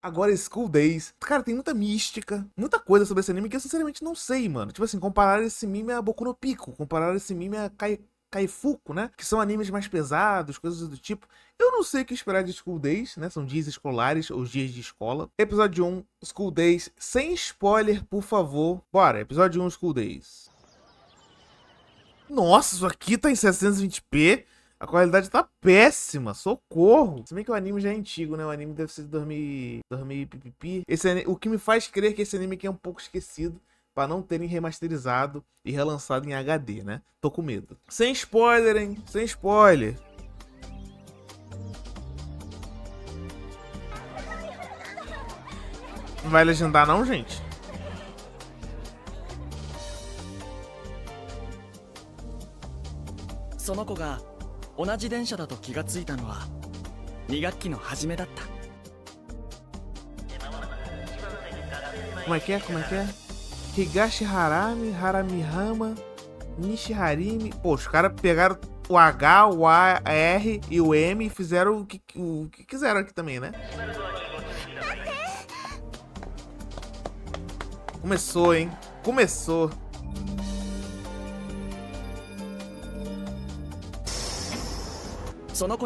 Agora, School Days. Cara, tem muita mística, muita coisa sobre esse anime que eu sinceramente não sei, mano. Tipo assim, comparar esse anime a Boku no Pico, comparar esse anime a Kaifuku, né? Que são animes mais pesados, coisas do tipo. Eu não sei o que esperar de School Days, né? São dias escolares ou dias de escola. Episódio 1, School Days. Sem spoiler, por favor. Bora, episódio 1, School Days. Nossa, isso aqui tá em 720p. A qualidade tá péssima, socorro. Se bem que o anime já é antigo, né? O anime deve ser de 2000 pipipi. O que me faz crer que esse anime aqui é um pouco esquecido pra não terem remasterizado e relançado em HD, né? Tô com medo. Sem spoiler, hein? Sem spoiler. Não vai legendar não, gente? Como é que é? Como é que é? Higashi Harami, Haramihama, Nishiharimi. Pô, os caras pegaram o H, o A, R e o M e fizeram o que quiseram aqui também, né? Começou, hein? Começou. Nossa, é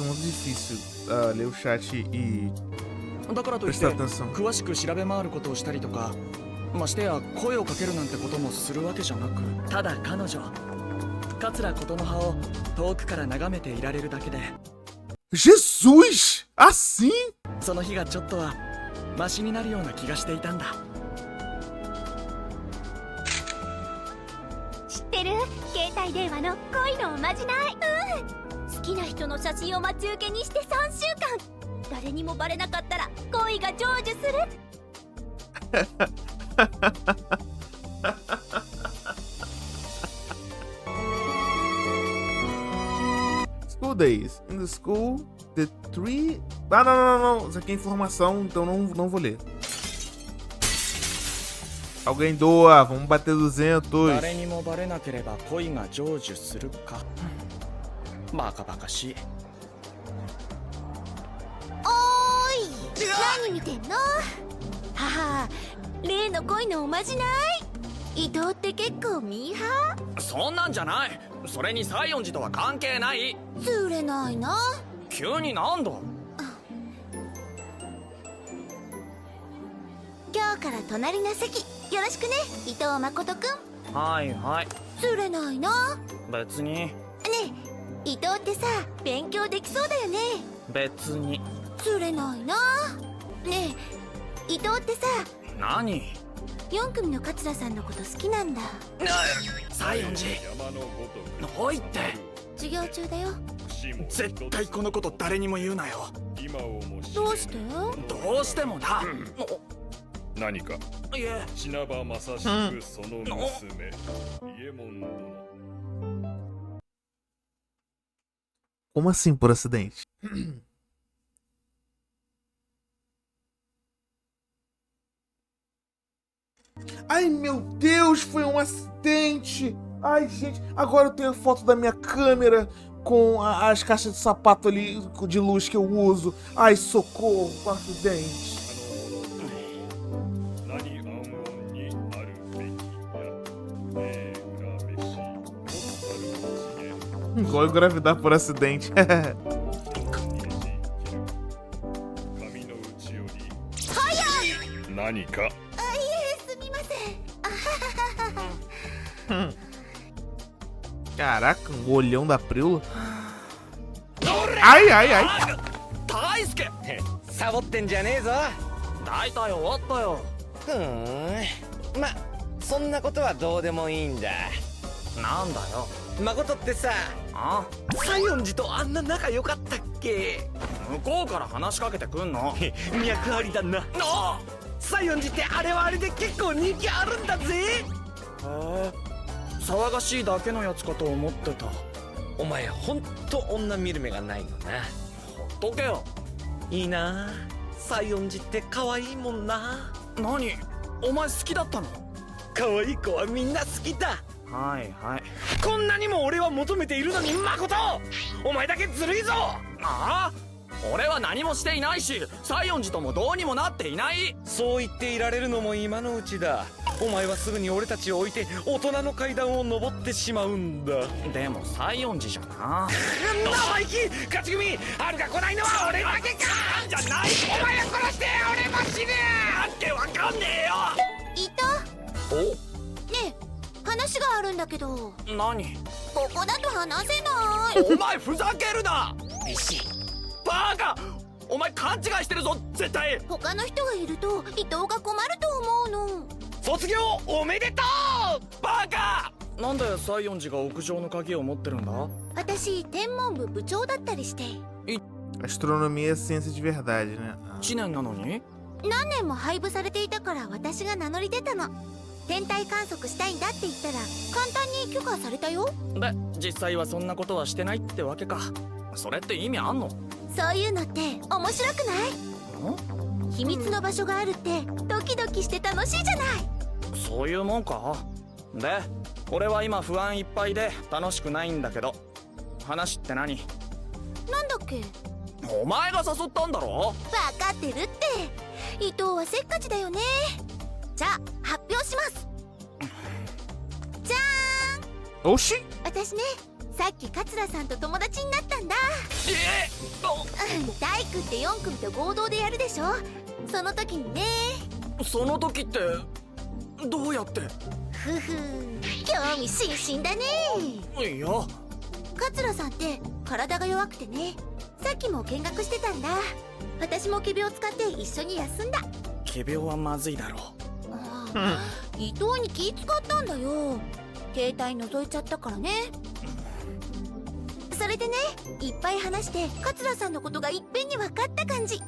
muito difícil ler o chat e prestar atenção. ましてや声をかけるなんてこともするわけじゃなく、ただ彼女桂琴の葉を遠くから眺めていられるだけで Jesus! Assim? その日がちょっとはマシになるような気がしていたんだ。知ってる？携帯電話の恋のおまじない。好きな人の写真を待ち受けにして3週間。誰にもバレなかったら恋が成就する。School Days. In the school, the three... Ah, não. Isso aqui é informação, então não vou ler. Alguém doa, vamos bater 200. Oi! 何見てんの？母、例の恋のおまじない？伊藤って結構ミーハー？そんなんじゃない。それに西園寺とは関係ない。釣れないな。急になんだ。今日から隣の席よろしくね、伊藤誠くん。はいはい。釣れないな。別に。ねえ、伊藤ってさ、勉強できそうだよね。別に。釣れないな。ねえ、伊藤ってさ、何4組の桂さんのこと好きなんだ。西園寺おいって。授業中だよ。絶対このこと誰にも言うなよ。どうして？どうしてもな。何か。いえ、品場まさしくその娘、伊右衛門殿。 Como assim por acidente? Ai, meu Deus, foi um acidente. Ai, gente, agora eu tenho a foto da minha câmera com as caixas de sapato ali de luz que eu uso. Ai, socorro, um acidente. Igual engravidar por acidente. Caraca, um olhão da Príola. Ai, ai, ai. 大輔サボってんじゃねえぞ。大体終わったよ。ま、そんなことはどうでもいいんだ。なんだよ。誠ってさ、西園寺とあんな仲良かったっけ？向こうから話しかけてくんの。脈ありだな。西園寺ってあれはあれで結構人気あるんだぜ。へえ、西騒がしいだけのやつかと思ってた。お前ほんと女見る目がないのな。ほっとけよ。いいな西園寺って可愛いもんな。何、お前好きだったの？可愛い子はみんな好きだ。はいはい。こんなにも俺は求めているのに誠、お前だけずるいぞ。ああ、俺は何もしていないし、西園寺ともどうにもなっていない。そう言っていられるのも今のうちだ。お前はすぐに俺たちを置いて大人の階段を登ってしまうんだ。でも西園寺じゃな。生意気勝ち組、春が来ないのは俺だけか。じゃない。お前を殺して俺も死ぬ。なんてわかんねいた。えよ。ねえ、話があるんだけど、お、何？ここだと話せない。お前ふざけるな。ビシバカ、お前勘違いしてるぞ絶対。他の人がいると伊藤が困ると思うの。卒業おめでとう。バカ。なんで西園寺が屋上の鍵を持ってるんだ？私天文部部長だったりして、 Astronomia é ciência de verdade, né? 1年なのに？何年も配布されていたから私が名乗り出たの。天体観測したいんだって言ったら簡単に許可されたよ。で、実際はそんなことはしてないってわけか。それって意味あんの？そういうのって面白くない？秘密の場所があるってドキドキして楽しいじゃない。そういうもんか。で、俺は今不安いっぱいで楽しくないんだけど、話って何？なんだっけ？お前が誘ったんだろ？分かってるって。伊藤はせっかちだよね。じゃあ発表します。じゃーん。 Oxi! 私ね、さっき桂さんと友達になったんだ。大工って4組と合同でやるでしょ。その時にね。その時ってどうやって？ふふ、興味津々だね。いや、桂さんって体が弱くてね、さっきも見学してたんだ。私も仮病を使って一緒に休んだ。仮病はまずいだろう。伊藤に気使ったんだよ。携帯覗いちゃったからね。それでね、いっぱい話して桂さんのことがいっぺんに分かった感じ。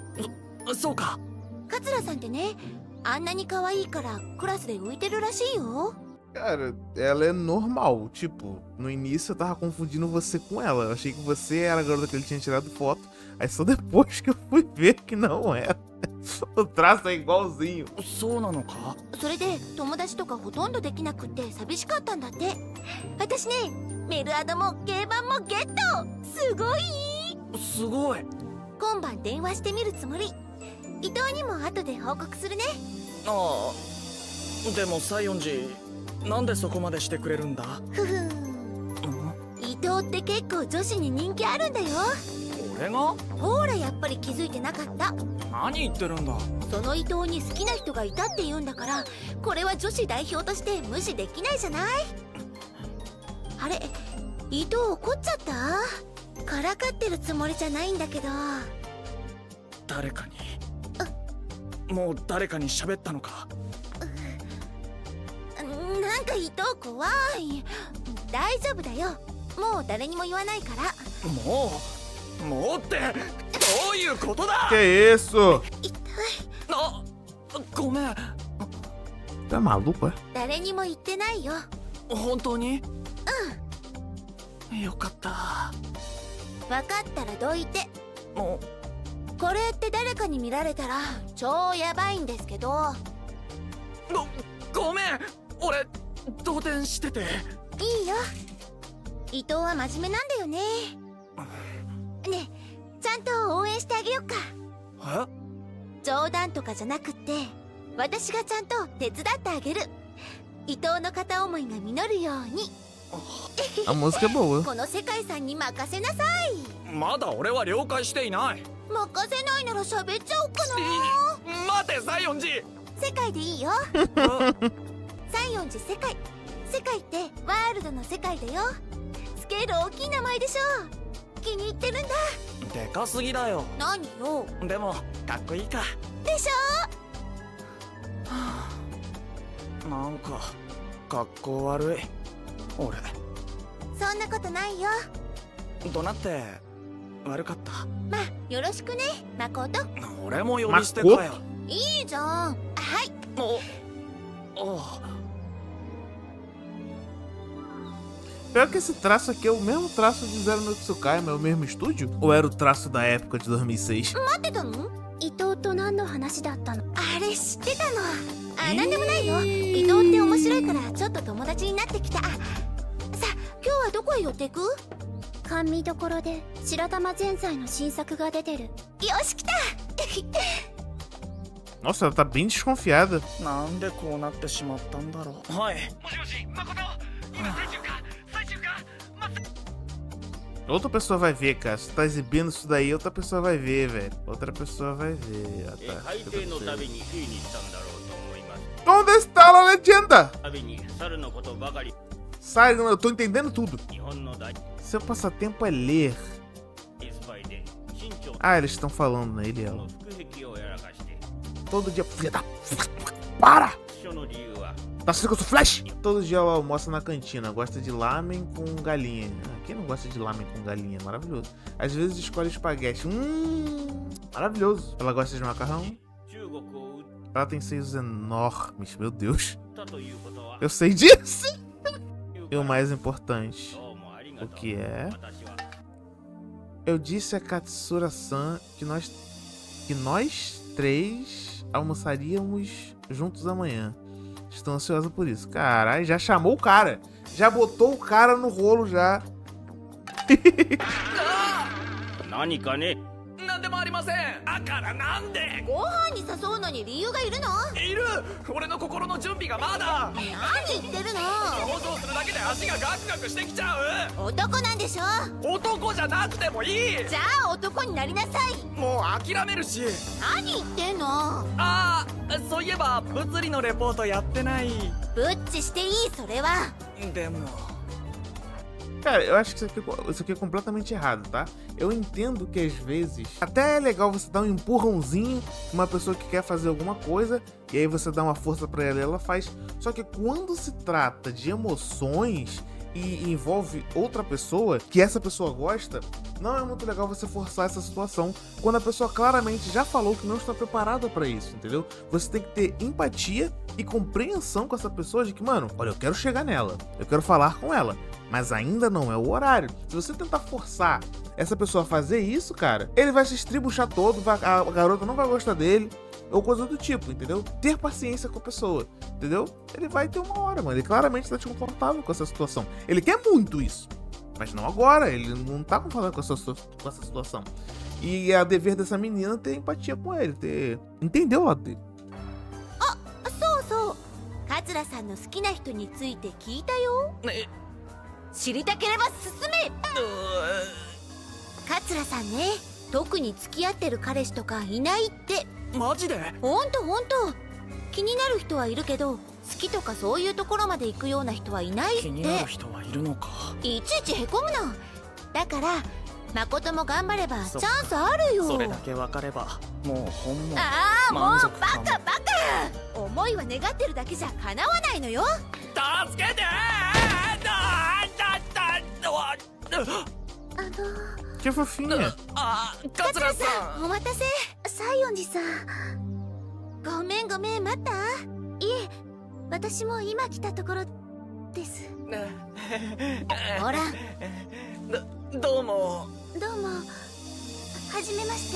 そうか。桂さんってね、あんなに可愛いからクラスで浮いてるらしいよ。 Cara, ela é normal. Tipo, no início eu tava confundindo você com ela. Eu achei que você era a garota que ele tinha tirado foto. Aí só depois que eu fui ver que não era. O traço é igualzinho. そうなのか？それで友達とかほとんどできなくって寂しかったんだって。私ね、メルアドも競馬もゲット。すごい。すごい。今晩電話してみるつもり。伊藤にも後で報告するね。ああ、でも西園寺、なんでそこまでしてくれるんだ？ふふん、伊藤って結構女子に人気あるんだよ。俺が？ほらやっぱり気づいてなかった。何言ってるんだ？その伊藤に好きな人がいたって言うんだから、これは女子代表として無視できないじゃない。あれ、伊藤怒っちゃった？からかってるつもりじゃないんだけど。誰かに？もう誰かに喋ったのか？なんか伊藤怖い。大丈夫だよ、もう誰にも言わないから。もうってどういうことだ？ Que é isso? 痛い。あ、ごめん。 Tá maluco, é? 誰にも言ってないよ。本当に？よかった。分かったらどいて。もこれって誰かに見られたら超ヤバいんですけど。ごめん、俺動転してて。いいよ、伊藤は真面目なんだよね。ねえ、ちゃんと応援してあげよっか。え？冗談とかじゃなくって、私がちゃんと手伝ってあげる。伊藤の片思いが実るように。 A música é boa. この世界さんに任せなさい。まだ俺は了解していない。任せないなら喋っちゃおうかな。待て西園寺。世界でいいよ。西園寺世界。世界ってワールドの世界だよ。スケール大きい名前でしょ。気に入ってるんだ。でかすぎだよ。何よ。でもかっこいいか。でしょ。なんか格好悪い俺。そんなことないよ。怒鳴って悪かった。まあよろしくね、誠。俺も呼び捨てかよ。いいじゃん。はい。お Pior que esse traço aqui é o mesmo traço de Zero no Tsukaima, é o mesmo estúdio? Ou era o traço da época de 2006? 待ってたの？伊藤と何の話だったの？あれ知ってたの？あ、なんでもないよ。伊藤って面白いからちょっと友達になってきた。さあ、今日はどこへ寄っていく？甘味どころで白玉前菜の新作が出てる。よし、来た。 Nossa, ela tá bem desconfiada. なんでこうなってしまったんだろう。はい。もしもし、誠。今最中か。最中か。Outra pessoa vai ver, cara. Se tá exibindo isso daí, outra pessoa vai ver, velho. Outra pessoa vai ver. Ah, tá. Onde está a legenda? Sai, eu tô entendendo tudo. Seu passatempo é ler. Ah, eles estão falando, né? Ele e ela. Todo dia. Filha da. Para! Tá sendo que eu sou flash? Todo dia ela almoça na cantina. Gosta de lamen com galinha. Ah, quem não gosta de lamen com galinha? Maravilhoso. Às vezes escolhe espaguete. Maravilhoso. Ela gosta de macarrão. Ela tem seios enormes. Meu Deus. Eu sei disso. E o mais importante. O que é? Eu disse a Katsura-san que nós três almoçaríamos juntos amanhã. Estou ansiosa por isso. Caralho, já chamou o cara. Já botou o cara no rolo já. 何かね。なんでもありません。だからなんで？ご飯に誘うのに理由がいるの？いる。俺の心の準備がまだ。何言ってるの？想像するだけで足がガクガクしてきちゃう。男なんでしょ？男じゃなくてもいい。じゃあ男になりなさい。もう諦めるし。何言ってんの？ああ、そういえば物理のレポートやってない。ブッチしていい、それは。でも。 Cara, eu acho que isso aqui é completamente errado, tá? Eu entendo que às vezes até é legal você dar um empurrãozinho pra uma pessoa que quer fazer alguma coisa e aí você dá uma força pra ela e ela faz. Só que quando se trata de emoções e envolve outra pessoa que essa pessoa gosta, não é muito legal você forçar essa situação quando a pessoa claramente já falou que não está preparada pra isso, entendeu? Você tem que ter empatia e compreensão com essa pessoa de que, mano, olha, eu quero chegar nela, eu quero falar com ela, mas ainda não é o horário. Se você tentar forçar essa pessoa a fazer isso, cara, ele vai se estribuchar todo, a garota não vai gostar dele, ou coisa do tipo, entendeu? Ter paciência com a pessoa, entendeu? Ele vai ter uma hora, mano. Ele claramente tá desconfortável com essa situação. Ele quer muito isso, mas não agora. Ele não tá confortável com essa situação. E é a dever dessa menina ter empatia com ele, entender o lado dele. そうそう。桂さんの好きな人について聞いたよ。知りたければ進め。桂さんね、特に付き合ってる彼氏とかいないって。マジで？ほんとほんと。気になる人はいるけど、好きとかそういうところまで行くような人はいないって。気になる人はいるのか。いちいちへこむの。だから誠も頑張ればチャンスあるよ。それだけ分かればもう本望。ああ、もう満足バかも。カバカ。思いは願ってるだけじゃ叶わないのよ。助けてQue fofinha. あ、桂さん。お待たせ。西園寺さん。ごめんごめん、待った？いえ、私も今来たところです。ほら。どうも。どうも。はじめまし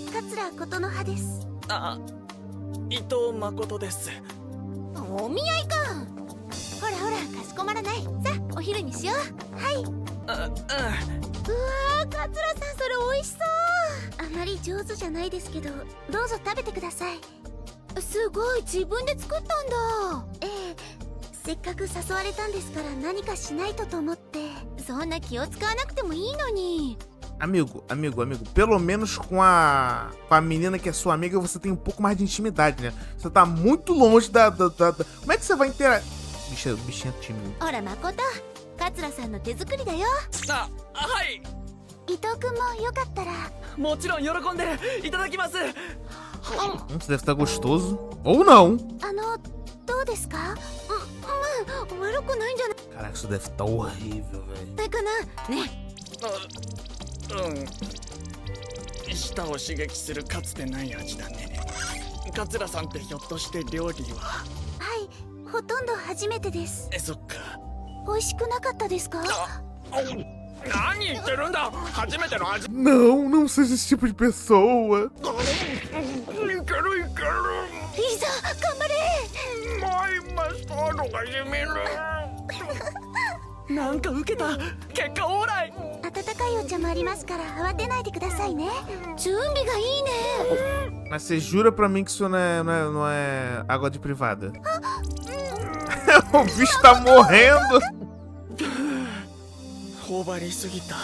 て。桂琴乃葉です。あ、伊藤誠です。お見合いか。ほらほら、かしこまらない。さあ、お昼にしよう。はい。うわー、桂さん、それ美味しそう。あまり上手じゃないですけど、どうぞ食べてください。すごい、自分で作ったんだ。ええ、せっかく誘われたんですから何かしないとと思って。そんな気を使わなくてもいいのに。Amigo, pelo menos com a menina que é sua amiga, você tem um pouco mais de intimidade, né? Você tá muito longe da... Como é que você vai interagir? Bichinha tímida. ほら、誠、桂さんの手作りだよ。あ、はい。伊藤君もよかったら。もちろん喜んでいただきます。Isso deve estar gostoso. Ou não. どうですか？悪くないんじゃない？ Caraca, isso deve estar horrível, velho. ないかな？ね。舌を刺激するかつてない味だね。桂さんってひょっとして料理は？はい、ほとんど初めてです。そっか。美味しくなかったですか？何言ってるんだ。初めての味。 Não, não seja esse tipo de pessoa. いけるいける。いざ頑張れ。マイマスタードがしみる。なんか受けた。結果オーライ。温かいお茶もありますから慌てないでくださいね。準備がいいね。 Mas você jura pra mim que isso não é água de privada? O bicho tá morrendo. 頬張りすぎた。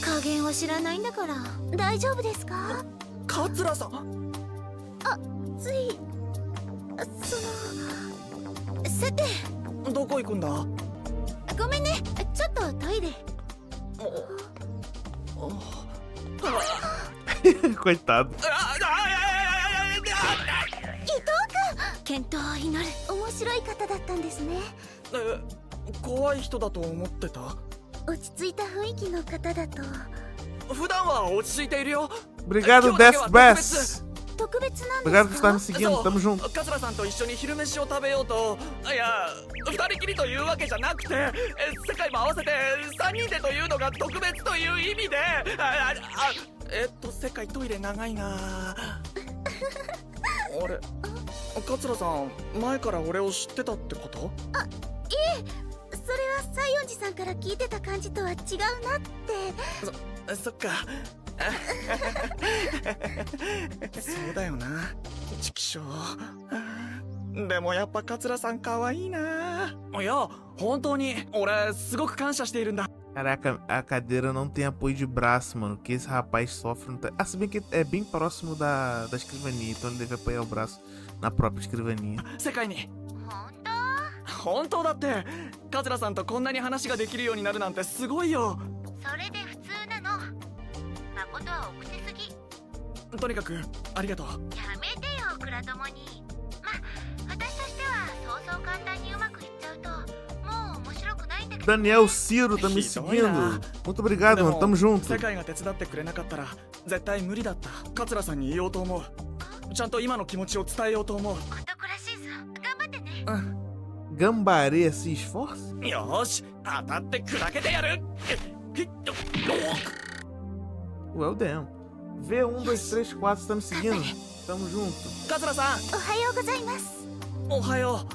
加減を知らないんだから。大丈夫ですか？桂さん。ついさて、どこ行くんだ。ごめんね、ちょっとトイレ。 Coitado. 健闘を祈る。面白い方だったんですね。怖い人だと思ってた。落ち着いた雰囲気の方だと。普段は落ち着いているよ。 Obrigado, Death Bass. 特別なん Obrigado で por す estar か？ me seguindo. Tamo junto. 桂さんと一緒に昼飯を食べようと。いや、二人きりというわけじゃなくて、世界も合わせて3人でというのが特別という意味で。世界トイレ長いな。あれ、桂さん前から俺を知ってたってこと？それは西園寺さんから聞いてた感じとは違うなって。そっか。そうだよな、チキショー。でもやっぱ桂さん可愛いな。いや、本当に俺すごく感謝しているんだ。 Caraca, a cadeira não tem apoio de braço, mano. Que esse rapaz sofre. Não tá... Ah, se bem que é bem próximo da escrivania, então ele deve apoiar o braço na própria escrivania. 世界に。本当だって。桂さんとこんなに話ができるようになるなんてすごいよ。それで普通なの。誠は奥手すぎ。とにかくありがとう。やめてよ、倉友に。ま、私としてはそうそう簡単にうまくいっちゃうともう面白くないんだけど。 Daniel Ciro tá me seguindo. Muito obrigado, mano. Tamo junto. 世界が手伝ってくれなかったら絶対無理だった。桂さんに言おうと思う。ちゃんと今の気持ちを伝えようと思う。男らしいぞ。頑張ってね。うん。 Gambaré se esforça? よし、当たって砕けてやる。 Well, damn. V1, 2, 3, 4, você tá me seguindo? Tamo junto. 桂さん、おはようございます。おはよ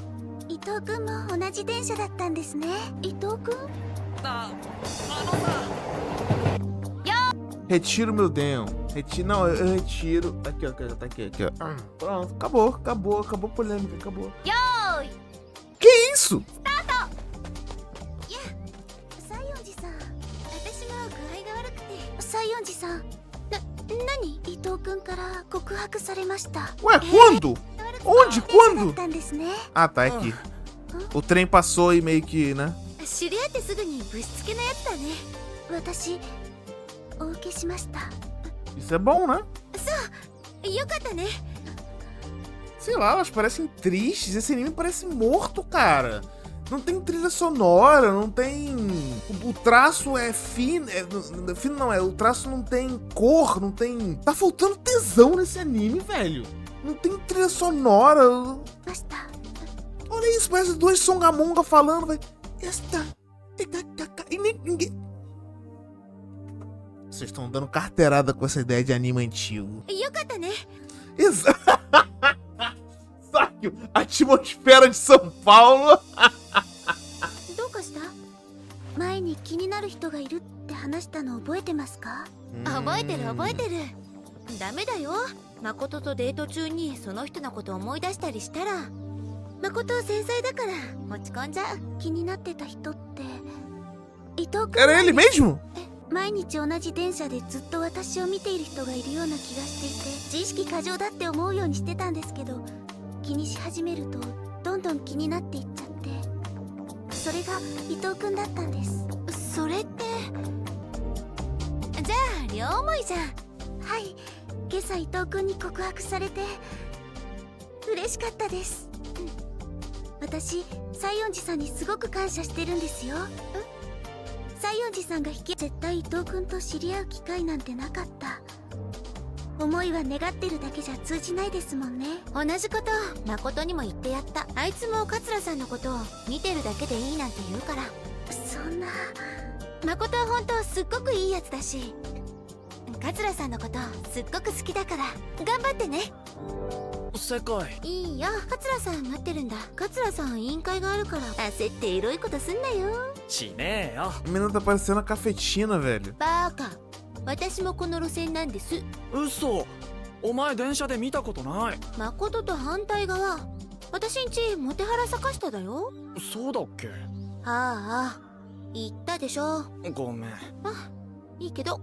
伊藤君も同じ電車だったんですね。伊藤君？う。あのさ。 Retiro meu Deon. Não, eu retiro. Aqui, ó. Tá aqui, ó. Pronto, acabou a polêmica, acabou. よーい。 Que isso? いや、西園寺さん。私も具合が悪くて。西園寺さん。何？伊藤君から告白されました。 Ué, quando? Onde? だっ Quando? たんですね。 Ah, tá, é aqui. O trem passou e meio que, né? 知り合ってすぐにぶしつけのやつだね。私、お受けしました。 Isso é bom, né? よかったね。 Sei lá, elas parecem tristes. Esse anime parece morto, cara. Não tem trilha sonora, não tem... O traço é fino... Fino não, o traço não tem cor, não tem... Tá faltando tesão nesse anime, velho. Não tem trilha sonora. ました。 Olha isso, parece dois songamonga falando, velho. Esta... E ninguém... Vocês estão dando carteirada com essa ideia de anime antigo. よかったね。 Exato. Sáquio, atmosfera de São Paulo. どうかした？前に気になる人がいるって話したの覚えてますか？覚えてる。ダメだよ。誠とデート中にその人のこと思い出したりしたら、誠は繊細だから落ち込んじゃう。気になってた人って伊藤君。 Era ele mesmo? 毎日同じ電車でずっと私を見ている人がいるような気がしていて、自意識過剰だって思うようにしてたんですけど、気にし始めるとどんどん気になっていっちゃって、それが伊藤君だったんです。それってじゃあ両思いじゃん。はい、今朝伊藤君に告白されて嬉しかったです。私、西園寺さんにすごく感謝してるんですよ。西園寺さんが絶対伊藤君と知り合う機会なんてなかった。思いは願ってるだけじゃ通じないですもんね。同じこと誠にも言ってやった。あいつも桂さんのことを見てるだけでいいなんて言うから。そんな。誠は本当すっごくいいやつだし、桂さんのことすっごく好きだから頑張ってね。世界。いいよ、桂さん待ってるんだ。桂さん委員会があるから焦ってエロいことすんなよ。しねえよ。 A menina tá parecendo a cafetina, velho. バーカ、私もこの路線なんです。嘘。お前電車で見たことない。誠と反対側、私んちモテハラ咲かしただよ。そうだっけ。ああ、言ったでしょ。ごめん。いいけど。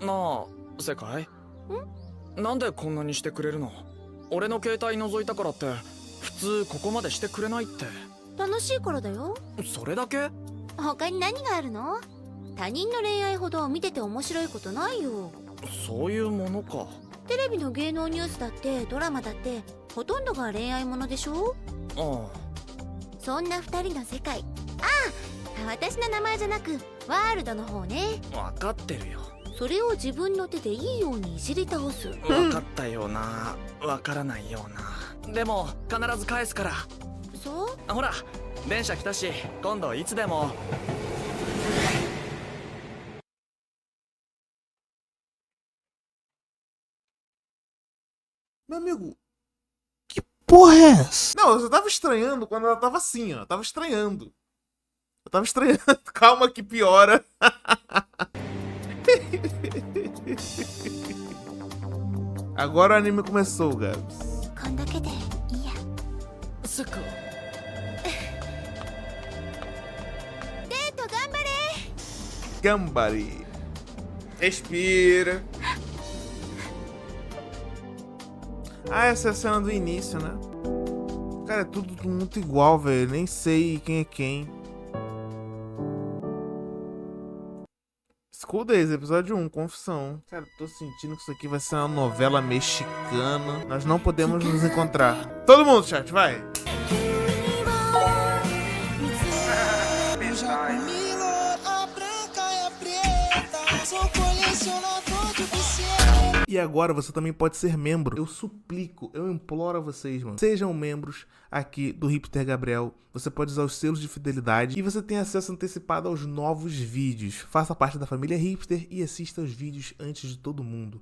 なあ世界、なんでこんなにしてくれるの？俺の携帯覗いたからって普通ここまでしてくれないって。楽しいからだよ。それだけ？他に何があるの？他人の恋愛ほど見てて面白いことないよ。そういうものか。テレビの芸能ニュースだってドラマだってほとんどが恋愛ものでしょ。あそんな二人の世界。私の名前じゃなくワールドの方ね。あ、分かってるよ。それを自分の手でいいようにいじり倒す。分かったような分からないような。でも必ず返すから。そう？ほら電車来たし今度いつでも。Meu amigo, que porra é essa? Não, eu só tava estranhando quando ela tava assim, ó. Tava estranhando. Eu tava estranhando. Calma que piora. Agora o anime começou, Gabs. こんだけでいいや。そっか。デート頑張れ。 Gambari. Respira. Ah, essa é a cena do início, né? Cara, é tudo muito igual, velho. Nem sei quem é quem. School Days, episódio 1, confissão. Cara, tô sentindo que isso aqui vai ser uma novela mexicana. Nós não podemos nos encontrar. Todo mundo, chat, vai! E agora você também pode ser membro. Eu suplico, eu imploro a vocês, mano. Sejam membros aqui do Hipster Gabriel. Você pode usar os selos de fidelidade e você tem acesso antecipado aos novos vídeos. Faça parte da família Hipster e assista os vídeos antes de todo mundo.